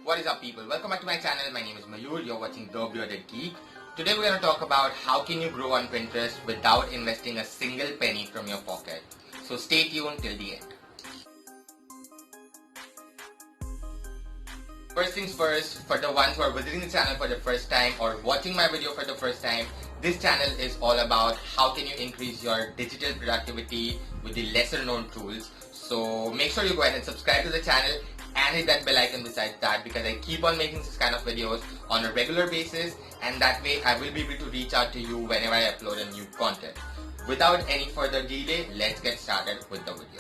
What is up, people? Welcome back to my channel. My name is Mayur. You're watching The Bearded Geek. Today we're going to talk about how can you grow on Pinterest without investing a single penny from your pocket. So stay tuned till the end. First things first, for the ones who are visiting the channel for the first time or watching my video for the first time, this channel is all about how can you increase your digital productivity with the lesser known tools. So make sure you go ahead and subscribe to the channel and hit that bell icon beside that, because I keep on making this kind of videos on a regular basis, and that way I will be able to reach out to you whenever I upload a new content. Without any further delay, let's get started with the video.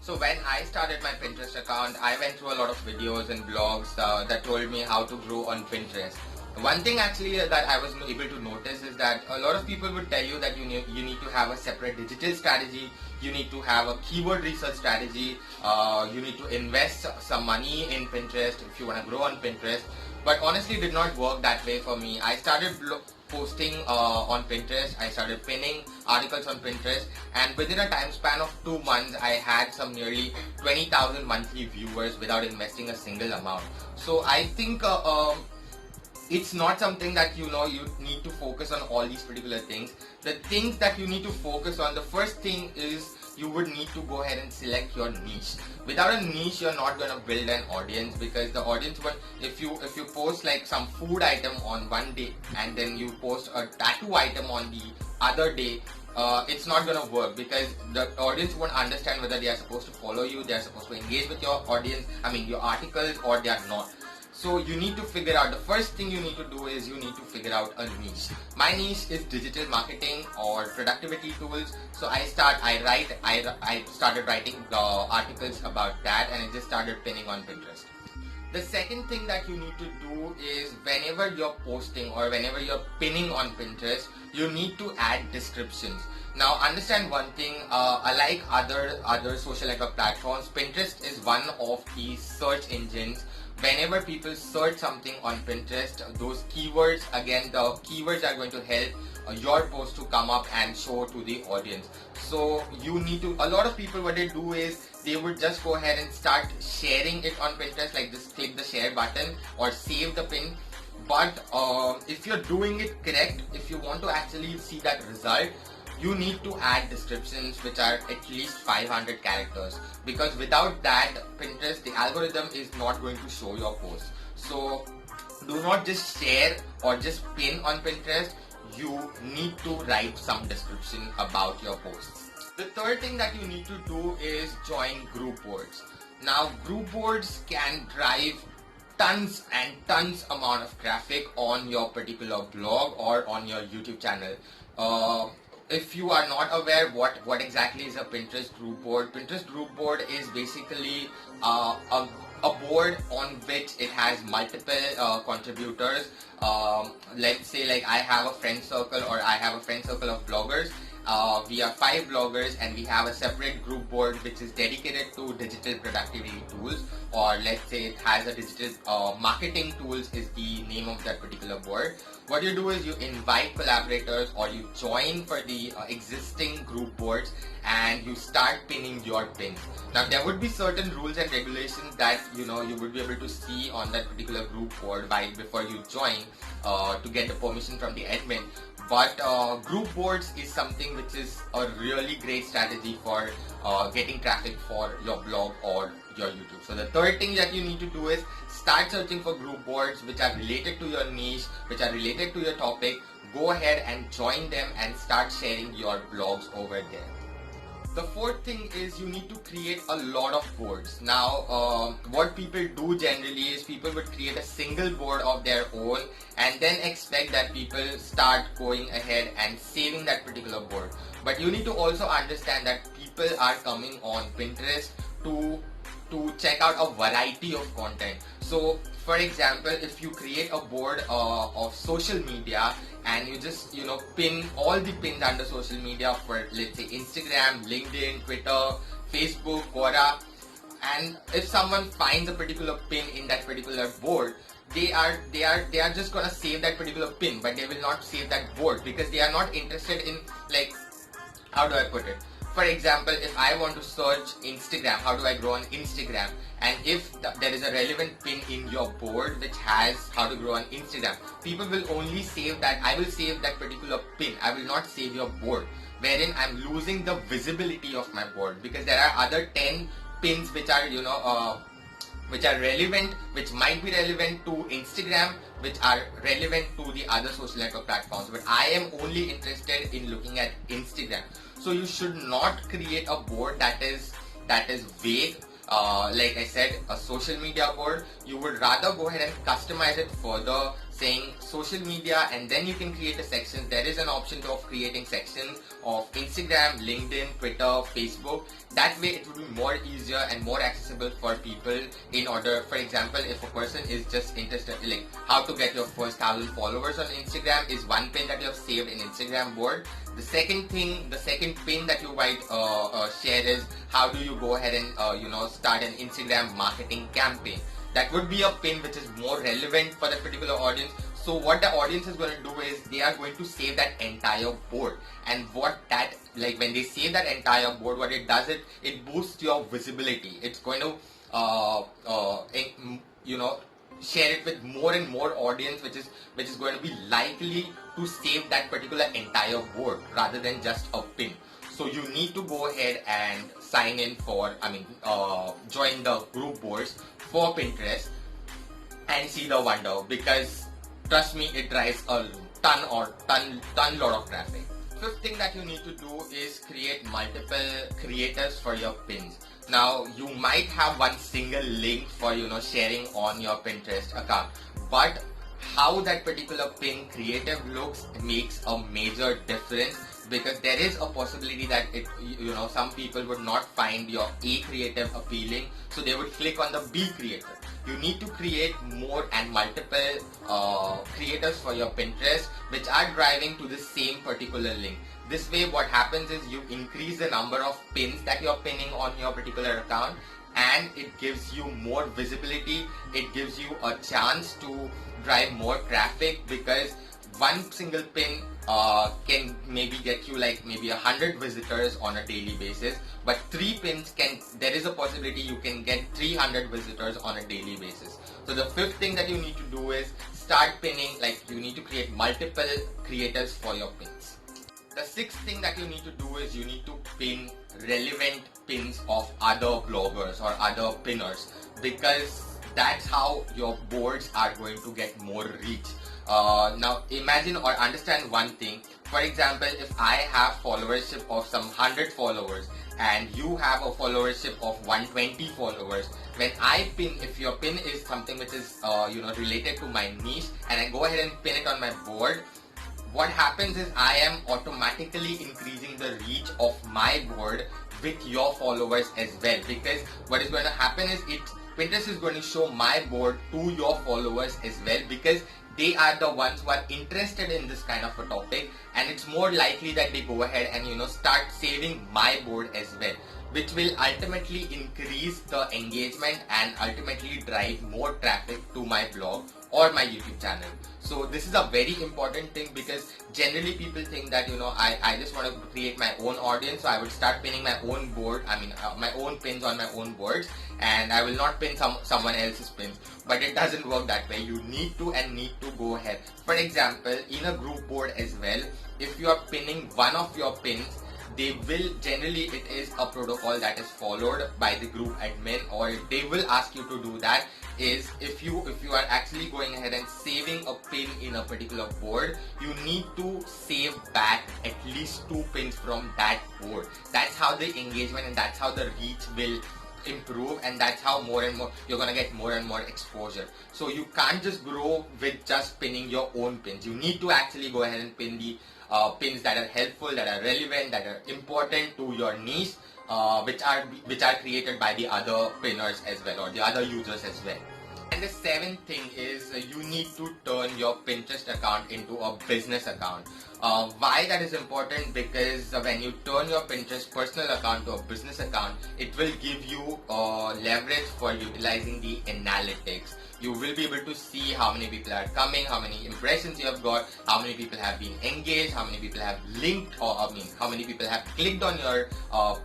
So when I started my Pinterest account, I went through a lot of videos and blogs that told me how to grow on Pinterest. One thing actually that I was able to notice is that a lot of people would tell you that you need to have a separate digital strategy, you need to have a keyword research strategy, you need to invest some money in Pinterest if you want to grow on Pinterest. But honestly, it did not work that way for me. I started posting on Pinterest, I started pinning articles on Pinterest, and within a time span of 2 months, I had some nearly 20,000 monthly viewers without investing a single amount. So I think it's not something that you need to focus on all these particular things. The things that you need to focus on, the first thing is you would need to go ahead and select your niche. Without a niche, you're not going to build an audience, because the audience will, if you post like some food item on one day and then you post a tattoo item on the other day, it's not going to work, because the audience won't understand whether they are supposed to follow you, they are supposed to engage with your audience, your articles, or they are not. So you need to figure out, the first thing you need to do is you need to figure out a niche. My niche is digital marketing or productivity tools. So I started writing articles about that, and I just started pinning on Pinterest. The second thing that you need to do is, whenever you're posting or whenever you're pinning on Pinterest, you need to add descriptions. Now understand one thing, unlike other social network platforms, Pinterest is one of the search engines. Whenever people search something on Pinterest, those keywords, again, the keywords are going to help your post to come up and show to the audience. So you need to, a lot of people, what they do is they would just go ahead and start sharing it on Pinterest, like just click the share button or save the pin. But if you're doing it correct, if you want to actually see that result, you need to add descriptions which are at least 500 characters, because without that, Pinterest, the algorithm is not going to show your post. So do not just share or just pin on Pinterest, you need to write some description about your posts. The third thing that you need to do is join group boards. Now group boards can drive tons and tons amount of traffic on your particular blog or on your YouTube channel. If you are not aware what exactly is a Pinterest group board, Pinterest group board is basically a board on which it has multiple contributors. Let's say like I have a friend circle, or I have a friend circle of bloggers. We are 5 bloggers, and we have a separate group board which is dedicated to digital productivity tools, or let's say it has a digital marketing tools is the name of that particular board. What you do is you invite collaborators, or you join for the existing group boards, and you start pinning your pins. Now there would be certain rules and regulations that you would be able to see on that particular group board before you join to get the permission from the admin. But group boards is something which is a really great strategy for getting traffic for your blog or your YouTube. So the third thing that you need to do is start searching for group boards which are related to your niche, which are related to your topic. Go ahead and join them and start sharing your blogs over there. The fourth thing is you need to create a lot of boards. Now, what people do generally is people would create a single board of their own and then expect that people start going ahead and saving that particular board. But you need to also understand that people are coming on Pinterest to check out a variety of content. So for example, if you create a board of social media and you just pin all the pins under social media for, let's say, Instagram, LinkedIn, Twitter, Facebook, Quora, and if someone finds a particular pin in that particular board, they are just gonna save that particular pin, but they will not save that board, because they are not interested in, like, how do I put it? For example, if I want to search Instagram, how do I grow on Instagram? And if there is a relevant pin in your board which has how to grow on Instagram, people will only save that. I will save that particular pin. I will not save your board, wherein I'm losing the visibility of my board, because there are other 10 pins which are which are relevant, which might be relevant to Instagram, which are relevant to the other social network platforms, but I am only interested in looking at Instagram. So you should not create a board that is vague. Like I said, a social media board. You would rather go ahead and customize it further, saying social media, and then you can create a section. There is an option of creating sections of Instagram, LinkedIn, Twitter, Facebook. That way it would be more easier and more accessible for people. In order, for example, if a person is just interested, like how to get your first 1,000 followers on Instagram is one pin that you have saved in Instagram board. The second pin that you might share is how do you go ahead and start an Instagram marketing campaign. That would be a pin which is more relevant for that particular audience. So what the audience is going to do is they are going to save that entire board, and when they save that entire board, what it does, it boosts your visibility. It's going to share it with more and more audience, which is going to be likely to save that particular entire board rather than just a pin. So you need to go ahead and sign in for, join the group boards for Pinterest and see the wonder, because trust me, it drives a ton lot of traffic. Fifth thing that you need to do is create multiple creators for your pins. Now you might have one single link for sharing on your Pinterest account, but how that particular pin creative looks makes a major difference, because there is a possibility that some people would not find your A creative appealing, so they would click on the B creative. You need to create more and multiple creators for your Pinterest which are driving to the same particular link. This way what happens is you increase the number of pins that you're pinning on your particular account, and it gives you more visibility. It gives you a chance to drive more traffic, because one single pin can maybe get you like maybe 100 visitors on a daily basis, but 3 pins there is a possibility you can get 300 visitors on a daily basis. So the fifth thing that you need to do is start pinning, like you need to create multiple creators for your pins. The sixth thing that you need to do is you need to pin relevant pins of other bloggers or other pinners, because that's how your boards are going to get more reach. Now imagine or understand one thing. For example, if I have followership of some 100 followers and you have a followership of 120 followers, when I pin, if your pin is something which is related to my niche, and I go ahead and pin it on my board, what happens is I am automatically increasing the reach of my board with your followers as well, because what is going to happen is Pinterest is going to show my board to your followers as well, because they are the ones who are interested in this kind of a topic, and it's more likely that they go ahead and start saving my board as well, which will ultimately increase the engagement and ultimately drive more traffic to my blog or my YouTube channel. So this is a very important thing, because generally people think that I just want to create my own audience, so I would start pinning my own board, my own pins on my own boards, and I will not pin someone else's pins. But it doesn't work that way. You need to go ahead. For example, in a group board as well, if you are pinning one of your pins, they will generally, it is a protocol that is followed by the group admin, or they will ask you to do that, is if you are actually going ahead and saving a pin in a particular board, you need to save back at least 2 pins from that board. That's how the engagement and that's how the reach will improve, and that's how more and more you're gonna get more and more exposure. So you can't just grow with just pinning your own pins. You need to actually go ahead and pin the pins that are helpful, that are relevant, that are important to your niche, which are created by the other pinners as well, or the other users as well. And the seventh thing is you need to turn your Pinterest account into a business account. Why that is important? Because when you turn your Pinterest personal account to a business account, it will give you leverage for utilizing the analytics. You will be able to see how many people are coming, how many impressions you have got, how many people have been engaged, how many people have linked, or how many people have clicked on your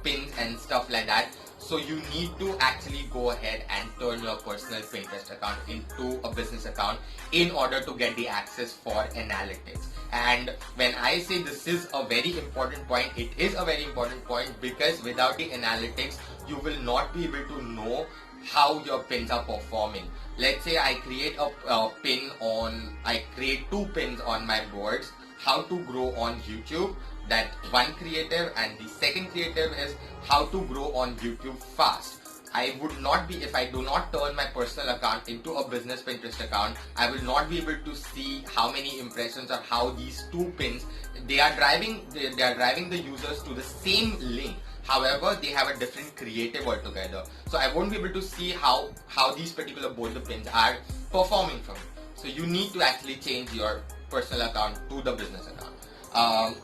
pins and stuff like that. So you need to actually go ahead and turn your personal Pinterest account into a business account in order to get the access for analytics. And when I say this is a very important point, it is a very important point because without the analytics, you will not be able to know how your pins are performing. Let's say I create I create 2 pins on my boards, how to grow on YouTube. That one creative, and the second creative is how to grow on YouTube fast. I would not be, if I do not turn my personal account into a business Pinterest account, I will not be able to see how many impressions or how these 2 pins, they are driving the users to the same link. However, they have a different creative altogether. So I won't be able to see how these particular both the pins are performing for me. So you need to actually change your personal account to the business account.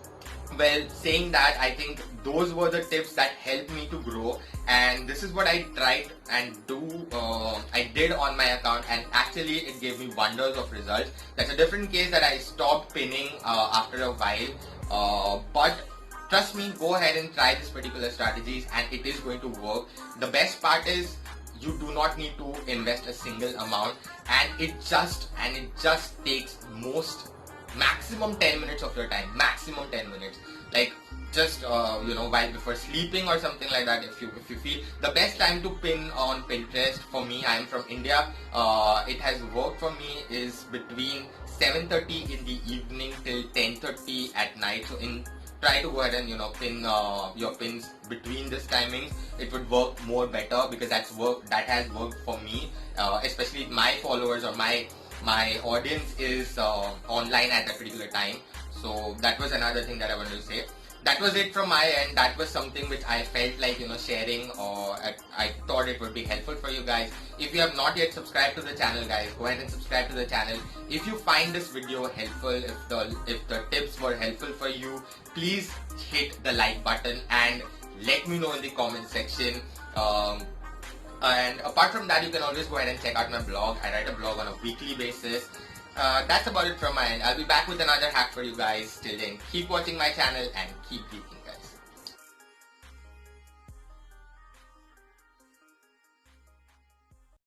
Well, saying that, I think those were the tips that helped me to grow, and this is what I tried and I did on my account, and actually it gave me wonders of results. That's a different case that I stopped pinning after a while, but trust me, go ahead and try this particular strategies and it is going to work. The best part is you do not need to invest a single amount, and it just takes maximum 10 minutes of your time, maximum 10 minutes. Like just while before sleeping or something like that, if you feel. The best time to pin on Pinterest for me, I am from India, it has worked for me is between 7:30 in the evening till 10:30 at night. So try to go ahead and pin your pins between this timings. It would work more better because that has worked for me, especially my followers or my audience is online at that particular time. So that was another thing that I wanted to say. That was it from my end. That was something which I felt like sharing, or I thought it would be helpful for you guys. If you have not yet subscribed to the channel, guys, go ahead and subscribe to the channel. If you find this video helpful, if the tips were helpful for you, please hit the like button and let me know in the comment section. And apart from that, you can always go ahead and check out my blog. I write a blog on a weekly basis. That's about it from my end. I'll be back with another hack for you guys. Till then, keep watching my channel and keep geeking.